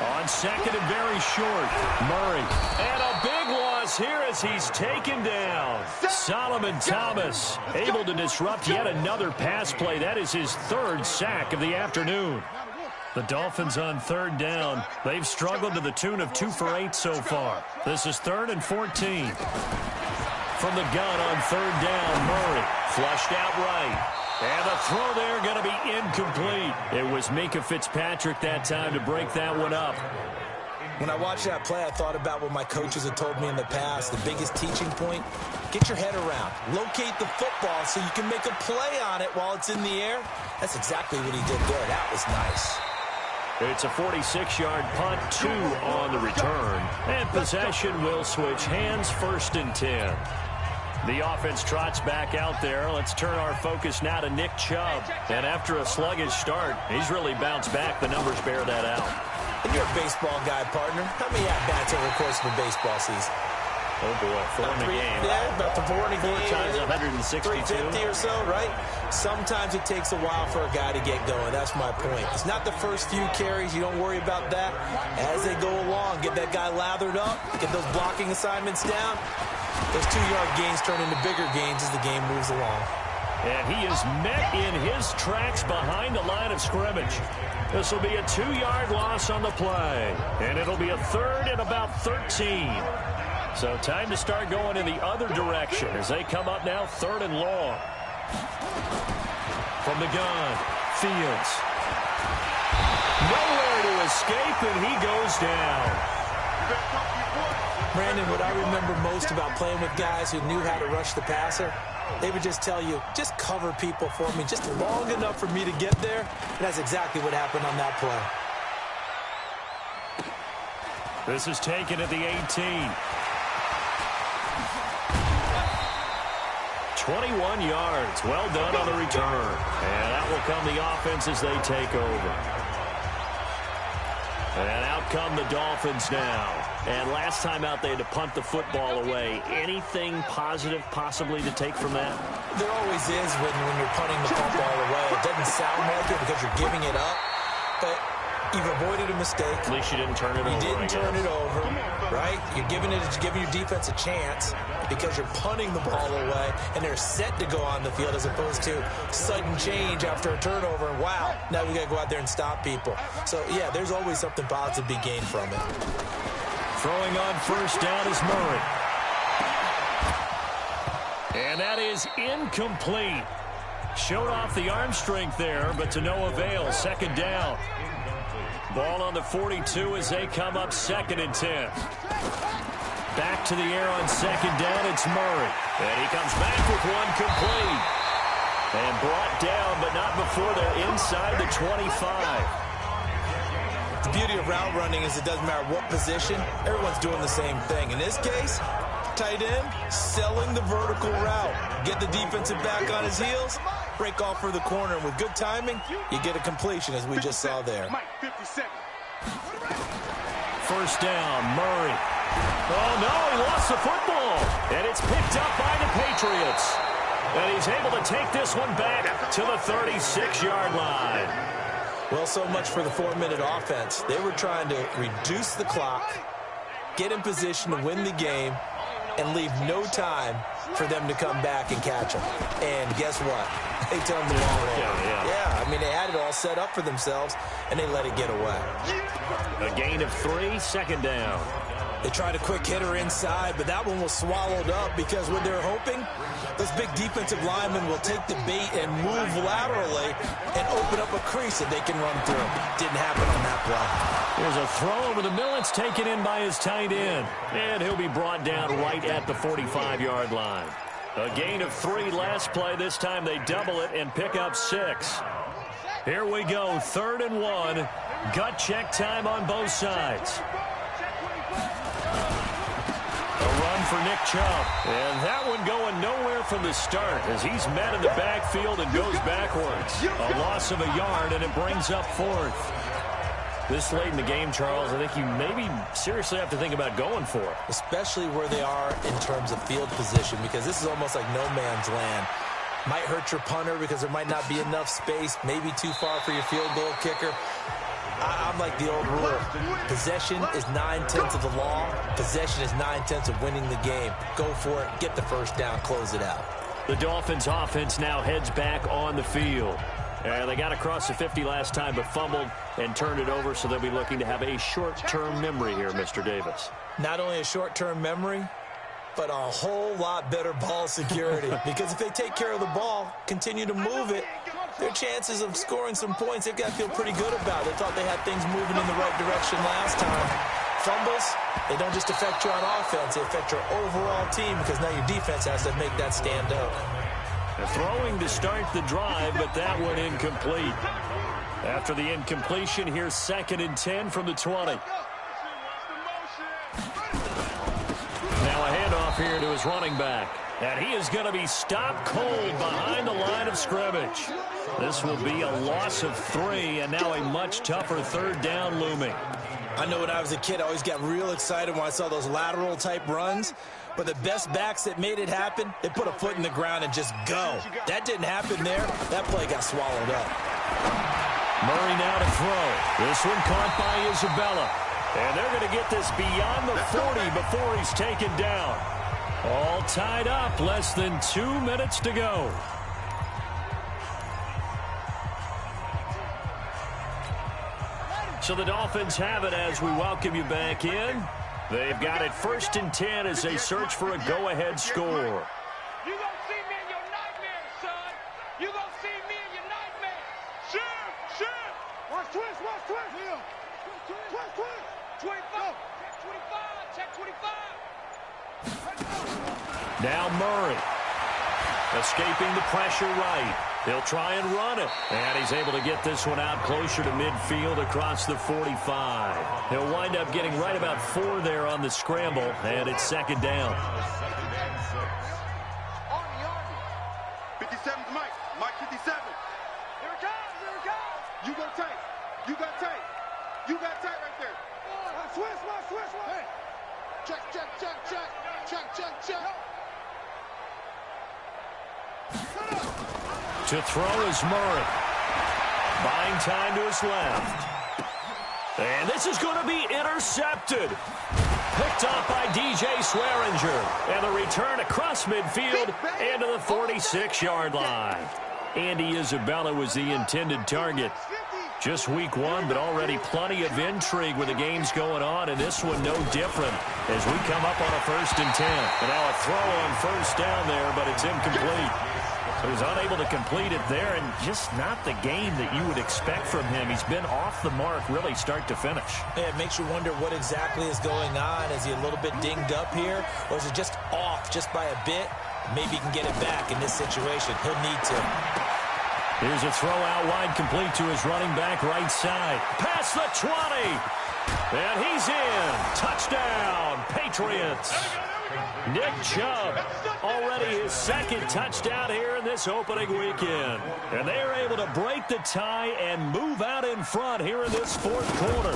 A: On 2nd and very short, Murray. And a big loss here as he's taken down. Solomon Thomas able to disrupt yet another pass play. That is his 3rd sack of the afternoon. The Dolphins on 3rd down. They've struggled to the tune of 2 for 8 so far. This is 3rd and 14. From the gun on 3rd down, Murray flushed out right. And the throw there going to be incomplete. It was Minkah Fitzpatrick that time to break that one up.
C: When I watched that play, I thought about what my coaches had told me in the past. The biggest teaching point, get your head around. Locate the football so you can make a play on it while it's in the air. That's exactly what he did there. That was nice.
A: It's a 46-yard punt, 2 on the return. And possession will switch hands, 1st and 10. The offense trots back out there. Let's turn our focus now to Nick Chubb. And after a sluggish start, he's really bounced back. The numbers bear that out.
C: And you're a baseball guy, partner. How many at-bats over the course of a baseball season?
A: Oh, boy, 4 in a game.
C: Yeah, about the 4 in a game.
A: 4 times 162.
C: 350 or so, right? Sometimes it takes a while for a guy to get going. That's my point. It's not the first few carries. You don't worry about that. As they go along, get that guy lathered up, get those blocking assignments down. Those 2-yard gains turn into bigger gains as the game moves along.
A: And he is met in his tracks behind the line of scrimmage. This will be a 2-yard loss on the play. And it'll be a 3rd and about 13. So time to start going in the other direction as they come up now 3rd and long. From the gun, Fields. Nowhere to escape, and he goes down.
C: Brandon, what I remember most about playing with guys who knew how to rush the passer, they would just tell you, just cover people for me, just long enough for me to get there. And that's exactly what happened on that play.
A: This is taken at the 18. 21 yards. Well done on the return. And out will come the offense as they take over. And out come the Dolphins now. And last time out, they had to punt the football away. Anything positive possibly to take from that?
C: There always is when you're punting the football away. It doesn't sound like it because you're giving it up. But you've avoided a mistake.
A: At least you didn't turn it over.
C: You didn't turn it over, right? You're giving your defense a chance because you're punting the ball away, and they're set to go on the field as opposed to sudden change after a turnover. And wow, now we got to go out there and stop people. So, yeah, there's always something positive to be gained from it.
A: Throwing on 1st down is Murray. And that is incomplete. Showed off the arm strength there, but to no avail. 2nd down. Ball on the 42 as they come up 2nd and 10. Back to the air on 2nd down, it's Murray. And he comes back with one complete. And brought down, but not before they're inside the 25.
C: The beauty of route running is it doesn't matter what position. Everyone's doing the same thing. In this case, tight end, selling the vertical route. Get the defensive back on his heels, break off for the corner. And with good timing, you get a completion, as we just saw there.
A: 1st down, Murray. Oh, no, he lost the football. And it's picked up by the Patriots. And he's able to take this one back to the 36-yard line.
C: Well, so much for the 4-minute offense. They were trying to reduce the clock, get in position to win the game, and leave no time for them to come back and catch them. And guess what? They turned the ball over. Yeah, I mean, they had it all set up for themselves, and they let it get away.
A: A gain of 3, 2nd down.
C: They tried a quick hitter inside, but that one was swallowed up because what they're hoping, those big defensive linemen will take the bait and move laterally and open up a crease that they can run through. Didn't happen on that play.
A: There's a throw over the middle. It's taken in by his tight end. And he'll be brought down right at the 45-yard line. A gain of 3 last play. This time they double it and pick up 6. Here we go, 3rd and 1. Gut check time on both sides. A run for Nick Chubb. And that one going nowhere from the start as he's met in the backfield and goes backwards. A loss of a yard, and it brings up 4th. This late in the game, Charles, I think you maybe seriously have to think about going for it.
C: Especially where they are in terms of field position, because this is almost like no man's land. Might hurt your punter because there might not be enough space, maybe too far for your field goal kicker. I'm like the old rule. Possession is 9/10 of the law. Possession is 9/10 of winning the game. Go for it. Get the 1st down. Close it out.
A: The Dolphins offense now heads back on the field. And they got across the 50 last time but fumbled and turned it over, so they'll be looking to have a short-term memory here, Mr. Davis.
C: Not only a short-term memory, but a whole lot better ball security. Because if they take care of the ball, continue to move it, their chances of scoring some points, they've got to feel pretty good about it. They thought they had things moving in the right direction last time. fumbles, they don't just affect you on offense, they affect your overall team because now your defense has to make that stand up.
A: Throwing to start the drive, but that one incomplete. After the incompletion, here's 2nd and 10 from the 20. Now a handoff here to his running back. And he is going to be stopped cold behind the line of scrimmage. This will be a loss of 3, and now a much tougher 3rd down looming.
C: I know when I was a kid, I always got real excited when I saw those lateral-type runs. But the best backs that made it happen, they put a foot in the ground and just go. That didn't happen there. That play got swallowed up.
A: Murray now to throw. This one caught by Isabella. And they're going to get this beyond the 40 before he's taken down. All tied up, less than 2 minutes to go. So the Dolphins have it as we welcome you back in. They've got it 1st and 10 as they search for a go-ahead score.
D: You gonna see me in your nightmares, son. You gonna see me in your nightmares. Shoot. Watch twist. Yeah. Twist. 25. Check 25.
A: Now Murray. Escaping the pressure right. He'll try and run it. And he's able to get this one out closer to midfield across the 45. He'll wind up getting right about 4 there on the scramble, and it's 2nd down.
D: 57's Mike. Mike 57. Here it comes. You got tight. You got tight right there. Switch. Hey. Check.
A: To throw is Murray. Buying time to his left. And this is going to be intercepted. Picked off by DJ Swearinger. And the return across midfield and to the 46-yard line. Andy Isabella was the intended target. Just week 1, but already plenty of intrigue with the games going on, and this one no different as we come up on a 1st and 10. And now a throw on 1st down there, but it's incomplete. He was unable to complete it there, and just not the game that you would expect from him. He's been off the mark really start to finish.
C: Yeah, it makes you wonder what exactly is going on. Is he a little bit dinged up here, or is it just off just by a bit? Maybe he can get it back in this situation. He'll need to.
A: Here's a throw out wide, complete to his running back right side. Past the 20. And he's in. Touchdown, Patriots. Nick Chubb, already his 2nd touchdown here in this opening weekend. And they are able to break the tie and move out in front here in this 4th quarter.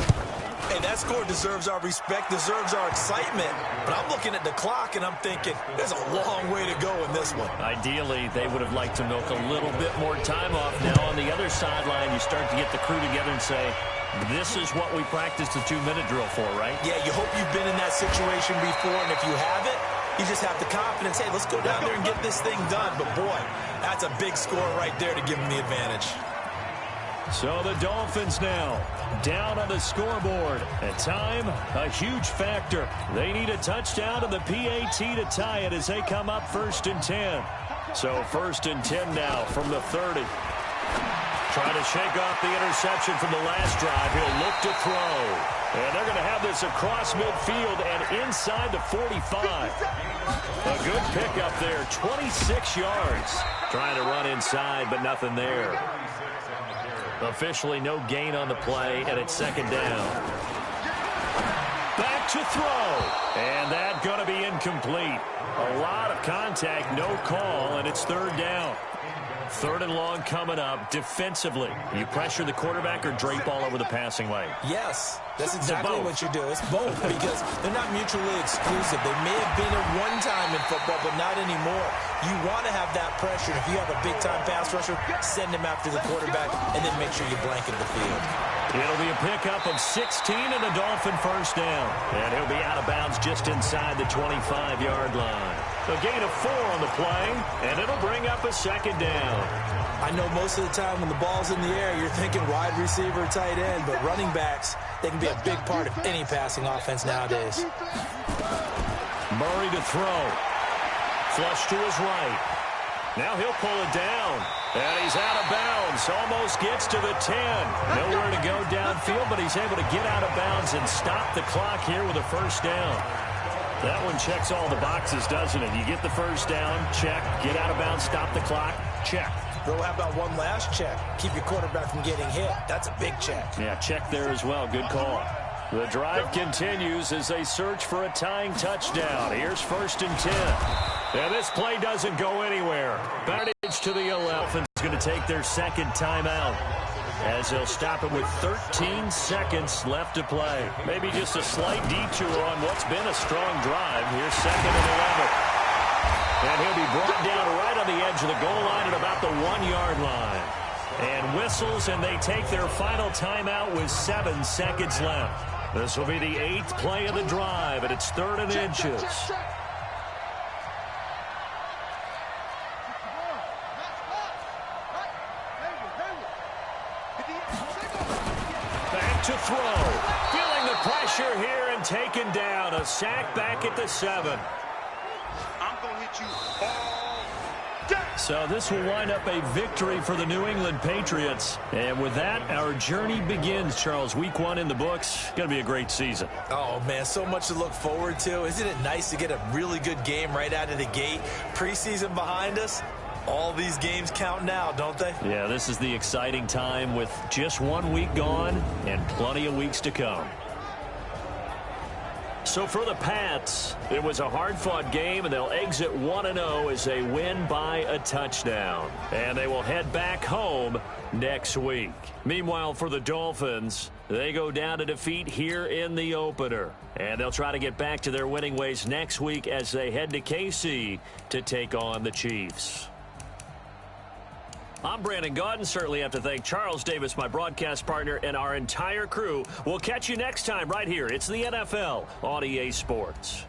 C: Hey, that score deserves our respect, deserves our excitement. But I'm looking at the clock, and I'm thinking, there's a long way to go in this one.
A: Ideally, they would have liked to milk a little bit more time off. Now, on the other sideline, you start to get the crew together and say, this is what we practiced the 2-minute drill for, right?
C: Yeah, you hope you've been in that situation before, and if you haven't, you just have the confidence, hey, let's go down there and get this thing done. But, boy, that's a big score right there to give them the advantage.
A: So the Dolphins now down on the scoreboard. And time, a huge factor. They need a touchdown and the PAT to tie it as they come up 1st and 10. So 1st and 10 now from the 30. Trying to shake off the interception from the last drive. He'll look to throw. And they're going to have this across midfield and inside the 45. A good pickup there, 26 yards. Trying to run inside, but nothing there. Officially no gain on the play, and it's 2nd down. Back to throw. And that's going to be incomplete. A lot of contact, no call, and it's 3rd down. 3rd and long coming up. Defensively, you pressure the quarterback or drape all over the passing lane?
C: Yes, that's exactly what you do. It's both because they're not mutually exclusive. They may have been at one time in football, but not anymore. You want to have that pressure. If you have a big-time pass rusher, send him after the quarterback, and then make sure you blanket the field.
A: It'll be a pickup of 16 and a Dolphin 1st down. And he'll be out of bounds just inside the 25-yard line. A gain of 4 on the play, and it'll bring up a 2nd down.
C: I know most of the time when the ball's in the air, you're thinking wide receiver, tight end, but running backs, they can be a big part of any passing offense nowadays.
A: Murray to throw. Flush to his right. Now he'll pull it down. And he's out of bounds. bounds. Almost gets to the 10. Nowhere to go downfield, but he's able to get out of bounds and stop the clock here with a first down. That one checks all the boxes, doesn't it? You get the first down, check. Get out of bounds, stop the clock, check.
C: Though, how about one last check? Keep your quarterback from getting hit. That's a big check.
A: Yeah, check there as well. Good call. The drive continues as they search for a tying touchdown. Here's 1st and 10. And this play doesn't go anywhere. Bardage to the 11th is going to take their second timeout, as they'll stop it with 13 seconds left to play. Maybe just a slight detour on what's been a strong drive. Here's 2nd and 11. And he'll be brought down right on the edge of the goal line at about the 1-yard line. And whistles, and they take their final timeout with 7 seconds left. This will be the 8th play of the drive, and it's 3rd and inches. To throw. Feeling the pressure here and taken down. A sack back at the 7.
D: I'm going to hit you all day.
A: So this will wind up a victory for the New England Patriots. And with that, our journey begins, Charles. Week 1 in the books. Going to be a great season.
C: Oh, man, so much to look forward to. Isn't it nice to get a really good game right out of the gate? Preseason behind us. All these games count now, don't they?
A: Yeah, this is the exciting time with just 1 week gone and plenty of weeks to come. So for the Pats, it was a hard-fought game, and they'll exit 1-0 as they win by a touchdown. And they will head back home next week. Meanwhile, for the Dolphins, they go down to defeat here in the opener. And they'll try to get back to their winning ways next week as they head to KC to take on the Chiefs. I'm Brandon Gaudin. Certainly have to thank Charles Davis, my broadcast partner, and our entire crew. We'll catch you next time right here. It's the NFL on EA Sports.